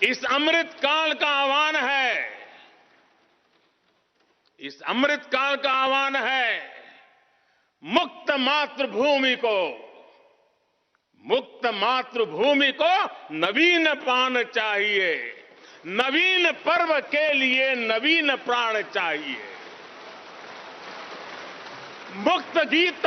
इस अमृत काल का आह्वान है, इस अमृत काल का आह्वान है मुक्त मातृभूमि को नवीन प्राण चाहिए, नवीन पर्व के लिए नवीन प्राण चाहिए। मुक्त गीत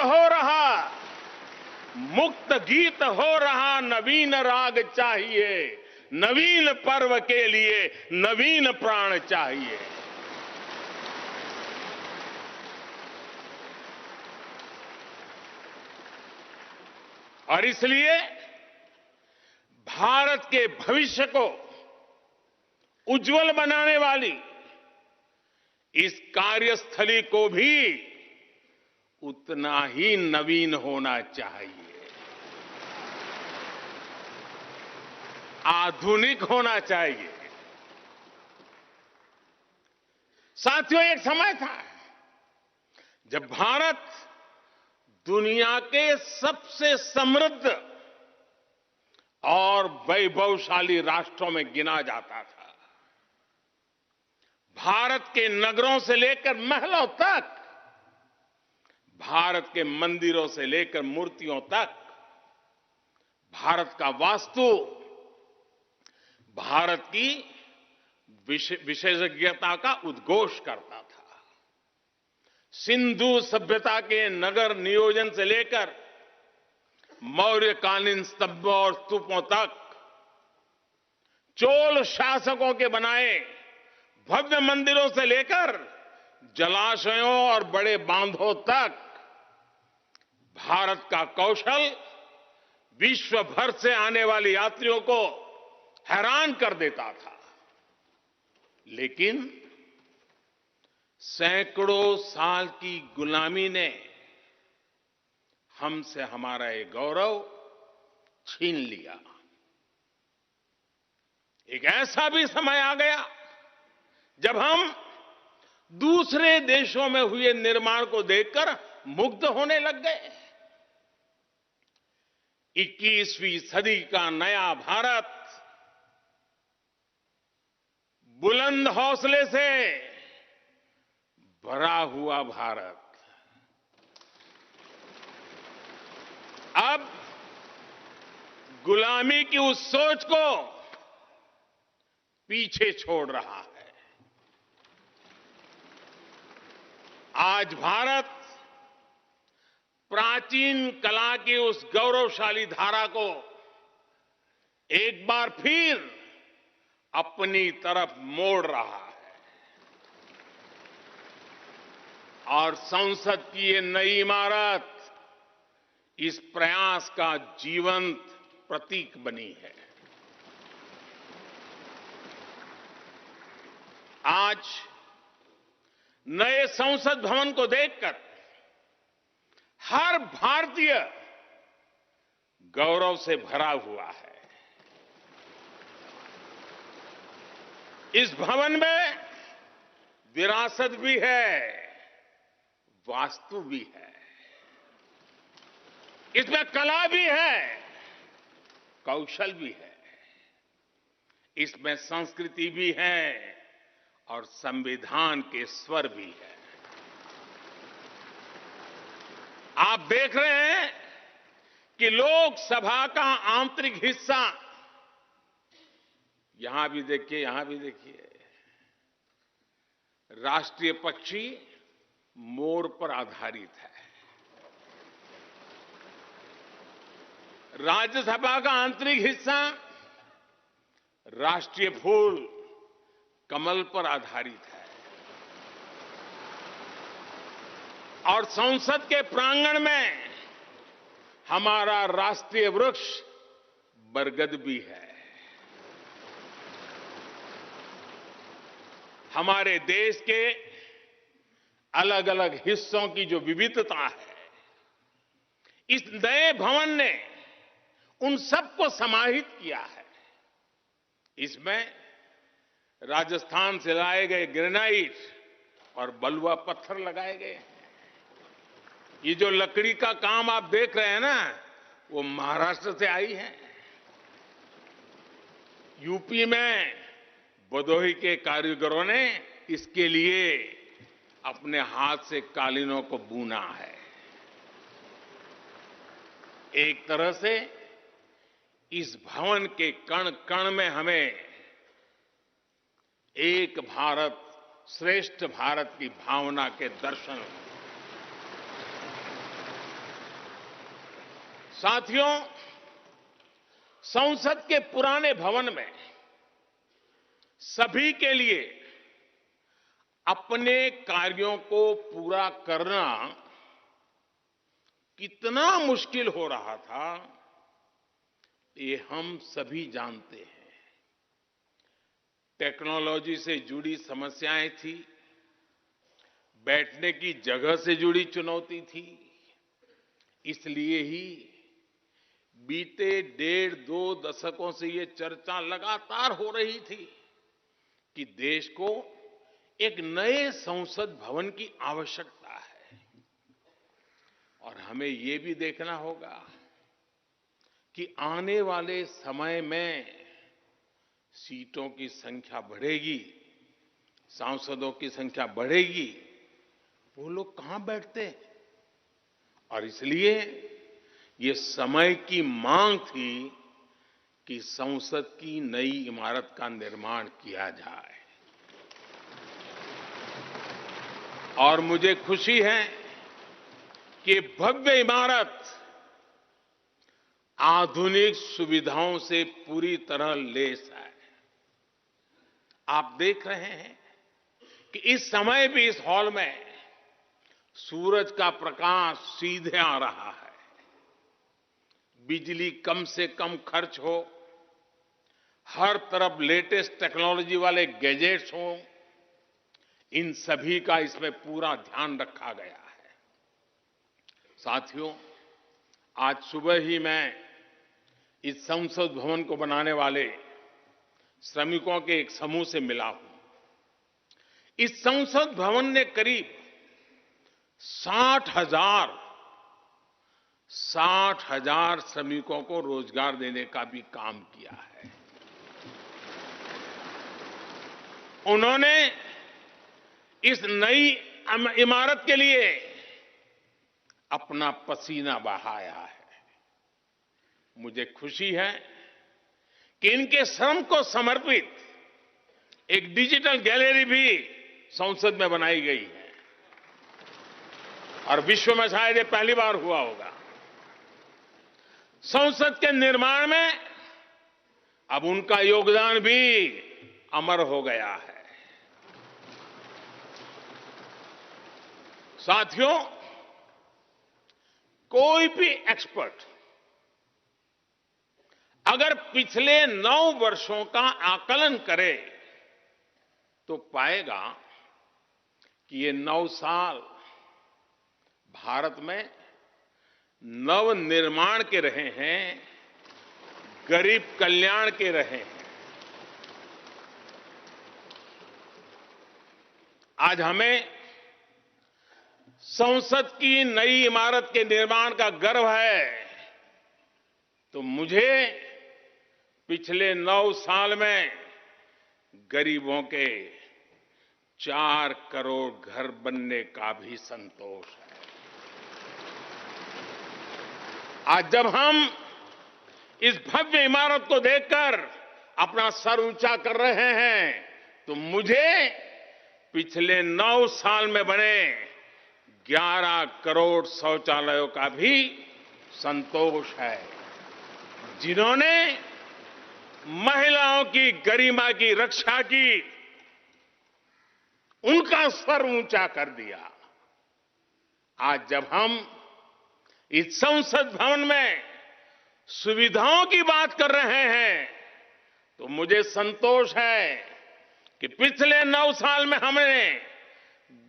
हो रहा नवीन राग चाहिए, नवीन पर्व के लिए नवीन प्राण चाहिए। और इसलिए भारत के भविष्य को उज्जवल बनाने वाली इस कार्यस्थली को भी उतना ही नवीन होना चाहिए, आधुनिक होना चाहिए। साथियों, एक समय था जब भारत दुनिया के सबसे समृद्ध और वैभवशाली राष्ट्रों में गिना जाता था। भारत के नगरों से लेकर महलों तक, भारत के मंदिरों से लेकर मूर्तियों तक, भारत का वास्तु भारत की विशेषज्ञता का उद्घोष करता था। सिंधु सभ्यता के नगर नियोजन से लेकर मौर्यकालीन स्तंभों और स्तूपों तक, चोल शासकों के बनाए भव्य मंदिरों से लेकर जलाशयों और बड़े बांधों तक, भारत का कौशल विश्व भर से आने वाले यात्रियों को हैरान कर देता था। लेकिन सैकड़ों साल की गुलामी ने हमसे हमारा ये गौरव छीन लिया। एक ऐसा भी समय आ गया जब हम दूसरे देशों में हुए निर्माण को देखकर मुग्ध होने लग गए। 21वीं सदी का नया भारत बुलंद हौसले से भरा हुआ भारत अब गुलामी की उस सोच को पीछे छोड़ रहा है। आज भारत प्राचीन कला की उस गौरवशाली धारा को एक बार फिर अपनी तरफ मोड़ रहा है और संसद की ये नई इमारत इस प्रयास का जीवंत प्रतीक बनी है। आज नए संसद भवन को देखकर हर भारतीय गौरव से भरा हुआ है। इस भवन में विरासत भी है, वास्तु भी है, इसमें कला भी है, कौशल भी है, इसमें संस्कृति भी है और संविधान के स्वर भी है। आप देख रहे हैं कि लोकसभा का आंतरिक हिस्सा, यहां भी देखिए, यहां भी देखिए, राष्ट्रीय पक्षी मोर पर आधारित है। राज्यसभा का आंतरिक हिस्सा राष्ट्रीय फूल कमल पर आधारित है और संसद के प्रांगण में हमारा राष्ट्रीय वृक्ष बरगद भी है। हमारे देश के अलग अलग हिस्सों की जो विविधता है, इस नए भवन ने उन सबको समाहित किया है। इसमें राजस्थान से लाए गए ग्रेनाइट और बलुआ पत्थर लगाए गए हैं। ये जो लकड़ी का काम आप देख रहे हैं ना, वो महाराष्ट्र से आई है। यूपी में भदोही के कारीगरों ने इसके लिए अपने हाथ से कालीनों को बुना है। एक तरह से इस भवन के कण कण में हमें एक भारत श्रेष्ठ भारत की भावना के दर्शन। साथियों, संसद के पुराने भवन में सभी के लिए अपने कार्यों को पूरा करना कितना मुश्किल हो रहा था, ये हम सभी जानते हैं। टेक्नोलॉजी से जुड़ी समस्याएं थी, बैठने की जगह से जुड़ी चुनौती थी। इसलिए ही बीते 1.5-2 दशकों से ये चर्चा लगातार हो रही थी कि देश को एक नए संसद भवन की आवश्यकता है। और हमें ये भी देखना होगा कि आने वाले समय में सीटों की संख्या बढ़ेगी, सांसदों की संख्या बढ़ेगी, वो लोग कहां बैठते हैं? और इसलिए ये समय की मांग थी कि संसद की नई इमारत का निर्माण किया जाए। और मुझे खुशी है कि भव्य इमारत आधुनिक सुविधाओं से पूरी तरह लैस है। आप देख रहे हैं कि इस समय भी इस हॉल में सूरज का प्रकाश सीधे आ रहा है, बिजली कम से कम खर्च हो, हर तरफ लेटेस्ट टेक्नोलॉजी वाले गैजेट्स हों, इन सभी का इसमें पूरा ध्यान रखा गया है। साथियों, आज सुबह ही मैं इस संसद भवन को बनाने वाले श्रमिकों के एक समूह से मिला हूं। इस संसद भवन ने करीब 60,000 श्रमिकों को रोजगार देने का भी काम किया है। उन्होंने इस नई इमारत के लिए अपना पसीना बहाया है। मुझे खुशी है कि इनके श्रम को समर्पित एक डिजिटल गैलरी भी संसद में बनाई गई है और विश्व में शायद ये पहली बार हुआ होगा। संसद के निर्माण में अब उनका योगदान भी अमर हो गया है। साथियों, कोई भी एक्सपर्ट अगर पिछले 9 वर्षों का आकलन करे तो पाएगा कि ये 9 साल भारत में नव निर्माण के रहे हैं, गरीब कल्याण के रहे हैं। आज हमें संसद की नई इमारत के निर्माण का गर्व है, तो मुझे पिछले 9 साल में गरीबों के 4 करोड़ घर बनने का भी संतोष है। आज जब हम इस भव्य इमारत को देखकर अपना सर ऊंचा कर रहे हैं, तो मुझे पिछले 9 साल में बने 11 करोड़ शौचालयों का भी संतोष है, जिन्होंने महिलाओं की गरिमा की रक्षा की, उनका सर ऊंचा कर दिया। आज जब हम इस संसद भवन में सुविधाओं की बात कर रहे हैं, तो मुझे संतोष है कि पिछले 9 साल में हमने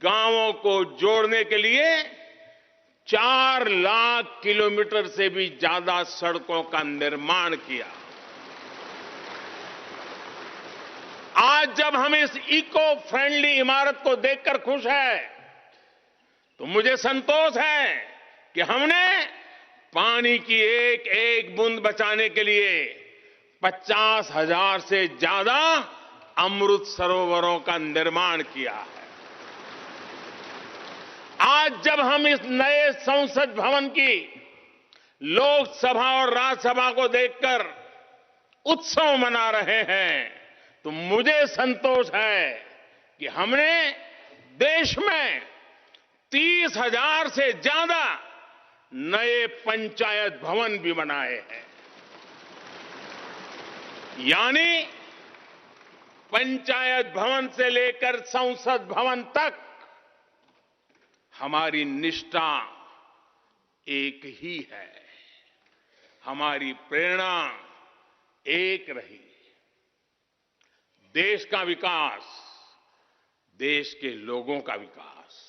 गांवों को जोड़ने के लिए 4 लाख किलोमीटर से भी ज्यादा सड़कों का निर्माण किया। आज जब हम इस इको फ्रेंडली इमारत को देखकर खुश हैं, तो मुझे संतोष है कि हमने पानी की एक एक बूंद बचाने के लिए 50,000 से ज्यादा अमृत सरोवरों का निर्माण किया है। आज जब हम इस नए संसद भवन की लोकसभा और राज्यसभा को देखकर उत्सव मना रहे हैं तो मुझे संतोष है कि हमने देश में 30,000 से ज्यादा नए पंचायत भवन भी बनाए हैं। यानी पंचायत भवन से लेकर संसद भवन तक हमारी निष्ठा एक ही है, हमारी प्रेरणा एक रही। देश का विकास, देश के लोगों का विकास।